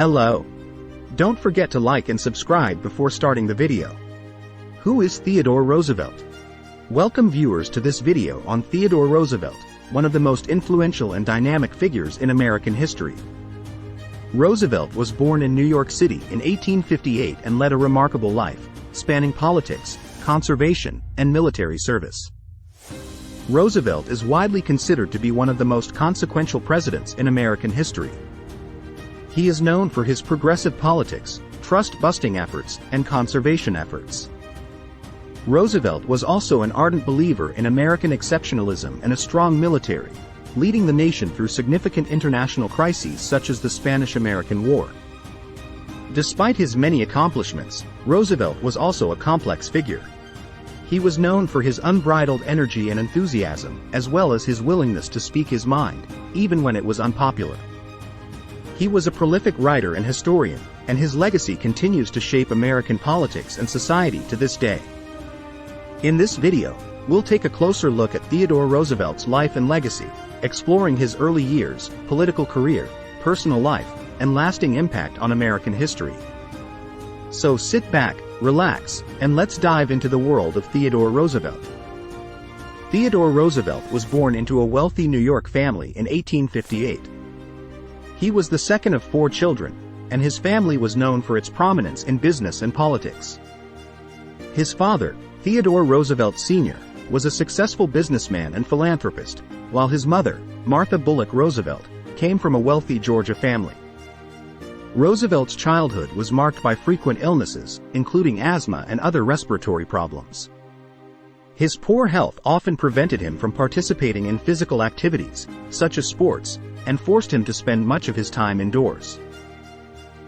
Hello. Don't forget to like and subscribe before starting the video. Who is Theodore Roosevelt? Welcome viewers to this video on Theodore Roosevelt, one of the most influential and dynamic figures in American history. Roosevelt was born in New York City in 1858 and led a remarkable life, spanning politics, conservation, and military service. Roosevelt is widely considered to be one of the most consequential presidents in American history. He is known for his progressive politics, trust-busting efforts, and conservation efforts. Roosevelt was also an ardent believer in American exceptionalism and a strong military, leading the nation through significant international crises such as the Spanish-American War. Despite his many accomplishments, Roosevelt was also a complex figure. He was known for his unbridled energy and enthusiasm, as well as his willingness to speak his mind, even when it was unpopular. He was a prolific writer and historian, and his legacy continues to shape American politics and society to this day. In this video, we'll take a closer look at Theodore Roosevelt's life and legacy, exploring his early years, political career, personal life, and lasting impact on American history. So sit back, relax, and let's dive into the world of Theodore Roosevelt. Theodore Roosevelt was born into a wealthy New York family in 1858. He was the second of 4 children, and his family was known for its prominence in business and politics. His father, Theodore Roosevelt Sr., was a successful businessman and philanthropist, while his mother, Martha Bullock Roosevelt, came from a wealthy Georgia family. Roosevelt's childhood was marked by frequent illnesses, including asthma and other respiratory problems. His poor health often prevented him from participating in physical activities, such as sports, and forced him to spend much of his time indoors.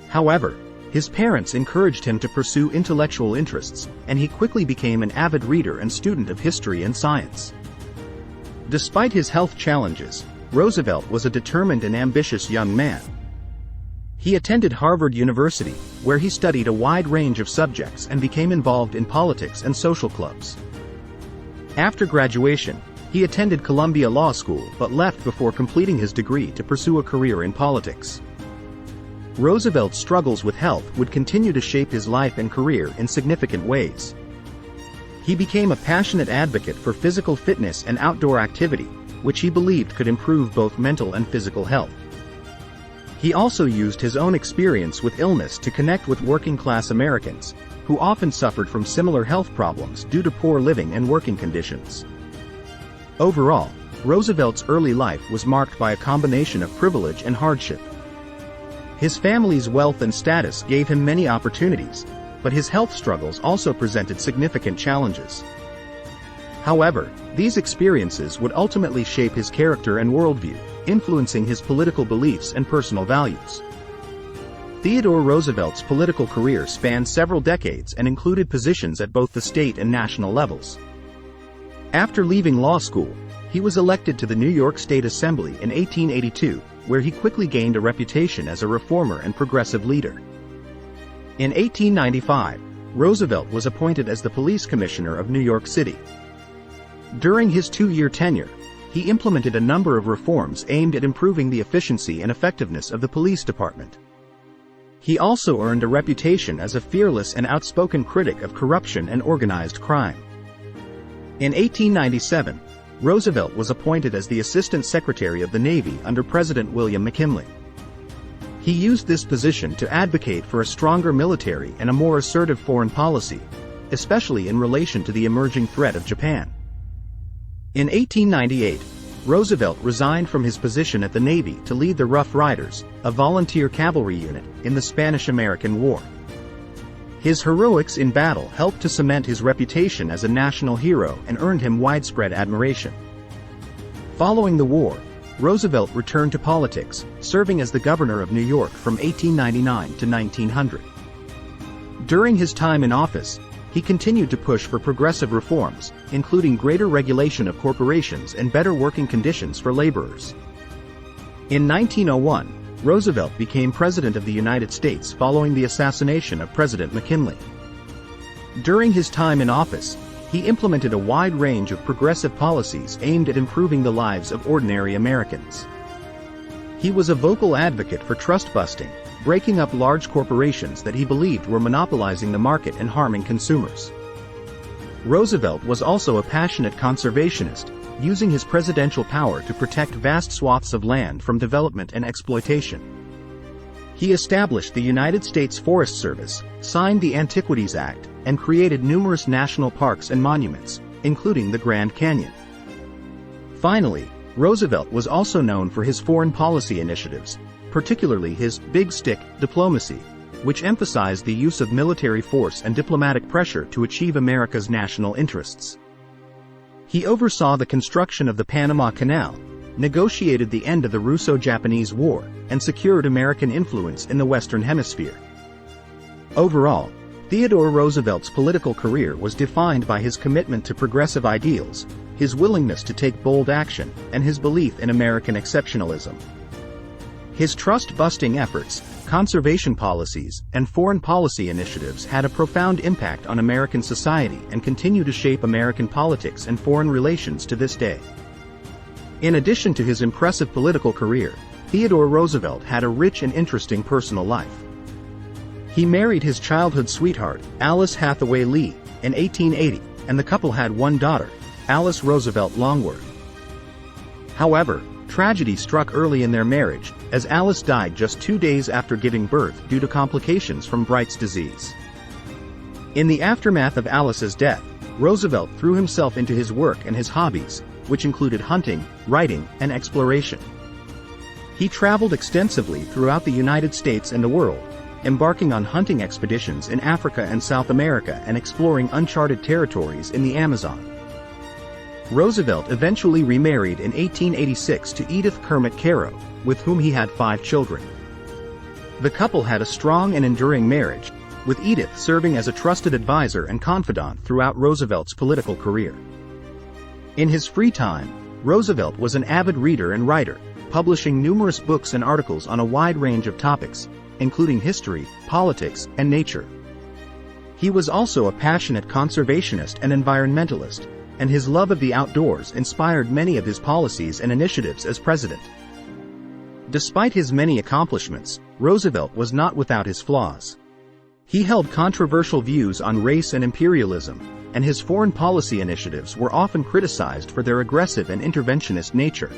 However, his parents encouraged him to pursue intellectual interests, and he quickly became an avid reader and student of history and science. Despite his health challenges, Roosevelt was a determined and ambitious young man. He attended Harvard University, where he studied a wide range of subjects and became involved in politics and social clubs. After graduation, he attended Columbia Law School but left before completing his degree to pursue a career in politics. Roosevelt's struggles with health would continue to shape his life and career in significant ways. He became a passionate advocate for physical fitness and outdoor activity, which he believed could improve both mental and physical health. He also used his own experience with illness to connect with working-class Americans, who often suffered from similar health problems due to poor living and working conditions. Overall, Roosevelt's early life was marked by a combination of privilege and hardship. His family's wealth and status gave him many opportunities, but his health struggles also presented significant challenges. However, these experiences would ultimately shape his character and worldview, influencing his political beliefs and personal values. Theodore Roosevelt's political career spanned several decades and included positions at both the state and national levels. After leaving law school, he was elected to the New York State Assembly in 1882, where he quickly gained a reputation as a reformer and progressive leader. In 1895, Roosevelt was appointed as the police commissioner of New York City. During his 2-year tenure, he implemented a number of reforms aimed at improving the efficiency and effectiveness of the police department. He also earned a reputation as a fearless and outspoken critic of corruption and organized crime. In 1897, Roosevelt was appointed as the Assistant Secretary of the Navy under President William McKinley. He used this position to advocate for a stronger military and a more assertive foreign policy, especially in relation to the emerging threat of Japan. In 1898, Roosevelt resigned from his position at the Navy to lead the Rough Riders, a volunteer cavalry unit, in the Spanish-American War. His heroics in battle helped to cement his reputation as a national hero and earned him widespread admiration. Following the war, Roosevelt returned to politics, serving as the governor of New York from 1899 to 1900. During his time in office, he continued to push for progressive reforms, including greater regulation of corporations and better working conditions for laborers. In 1901, Roosevelt became President of the United States following the assassination of President McKinley. During his time in office, he implemented a wide range of progressive policies aimed at improving the lives of ordinary Americans. He was a vocal advocate for trust busting, breaking up large corporations that he believed were monopolizing the market and harming consumers. Roosevelt was also a passionate conservationist, using his presidential power to protect vast swaths of land from development and exploitation. He established the United States Forest Service, signed the Antiquities Act, and created numerous national parks and monuments, including the Grand Canyon. Finally, Roosevelt was also known for his foreign policy initiatives, particularly his big stick diplomacy, which emphasized the use of military force and diplomatic pressure to achieve America's national interests. He oversaw the construction of the Panama Canal, negotiated the end of the Russo-Japanese War, and secured American influence in the Western Hemisphere. Overall, Theodore Roosevelt's political career was defined by his commitment to progressive ideals, his willingness to take bold action, and his belief in American exceptionalism. His trust-busting efforts, conservation policies, and foreign policy initiatives had a profound impact on American society and continue to shape American politics and foreign relations to this day. In addition to his impressive political career, Theodore Roosevelt had a rich and interesting personal life. He married his childhood sweetheart, Alice Hathaway Lee, in 1880, and the couple had one daughter, Alice Roosevelt Longworth. However, tragedy struck early in their marriage, as Alice died just 2 days after giving birth due to complications from Bright's disease. In the aftermath of Alice's death, Roosevelt threw himself into his work and his hobbies, which included hunting, writing, and exploration. He traveled extensively throughout the United States and the world, embarking on hunting expeditions in Africa and South America and exploring uncharted territories in the Amazon. Roosevelt eventually remarried in 1886 to Edith Kermit Caro, with whom he had 5 children. The couple had a strong and enduring marriage, with Edith serving as a trusted advisor and confidant throughout Roosevelt's political career. In his free time, Roosevelt was an avid reader and writer, publishing numerous books and articles on a wide range of topics, including history, politics, and nature. He was also a passionate conservationist and environmentalist, and his love of the outdoors inspired many of his policies and initiatives as president. Despite his many accomplishments, Roosevelt was not without his flaws. He held controversial views on race and imperialism, and his foreign policy initiatives were often criticized for their aggressive and interventionist nature.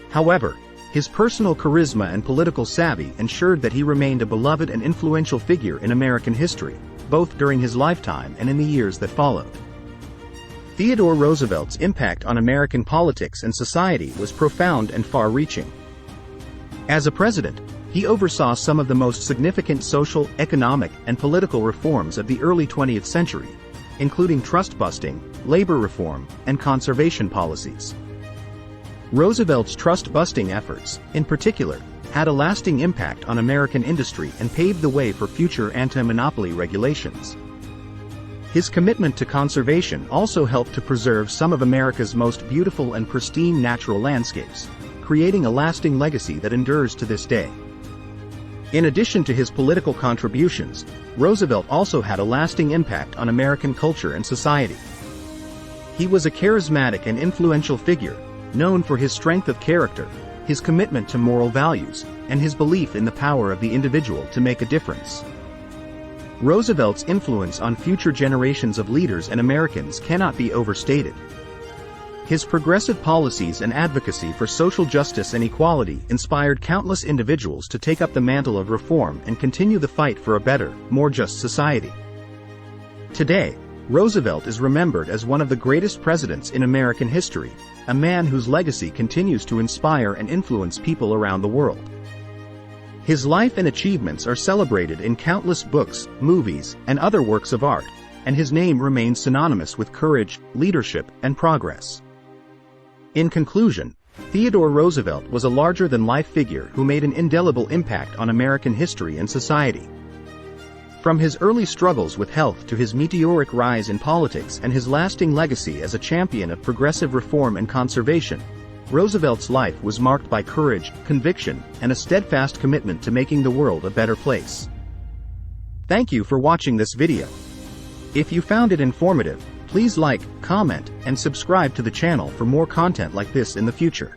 However, his personal charisma and political savvy ensured that he remained a beloved and influential figure in American history, both during his lifetime and in the years that followed. Theodore Roosevelt's impact on American politics and society was profound and far-reaching. As a president, he oversaw some of the most significant social, economic, and political reforms of the early 20th century, including trust-busting, labor reform, and conservation policies. Roosevelt's trust-busting efforts, in particular, had a lasting impact on American industry and paved the way for future anti-monopoly regulations. His commitment to conservation also helped to preserve some of America's most beautiful and pristine natural landscapes, creating a lasting legacy that endures to this day. In addition to his political contributions, Roosevelt also had a lasting impact on American culture and society. He was a charismatic and influential figure, known for his strength of character, his commitment to moral values, and his belief in the power of the individual to make a difference. Roosevelt's influence on future generations of leaders and Americans cannot be overstated. His progressive policies and advocacy for social justice and equality inspired countless individuals to take up the mantle of reform and continue the fight for a better, more just society. Today, Roosevelt is remembered as one of the greatest presidents in American history, a man whose legacy continues to inspire and influence people around the world. His life and achievements are celebrated in countless books, movies, and other works of art, and his name remains synonymous with courage, leadership, and progress. In conclusion, Theodore Roosevelt was a larger-than-life figure who made an indelible impact on American history and society. From his early struggles with health to his meteoric rise in politics and his lasting legacy as a champion of progressive reform and conservation, Roosevelt's life was marked by courage, conviction, and a steadfast commitment to making the world a better place. Thank you for watching this video. If you found it informative, please like, comment, and subscribe to the channel for more content like this in the future.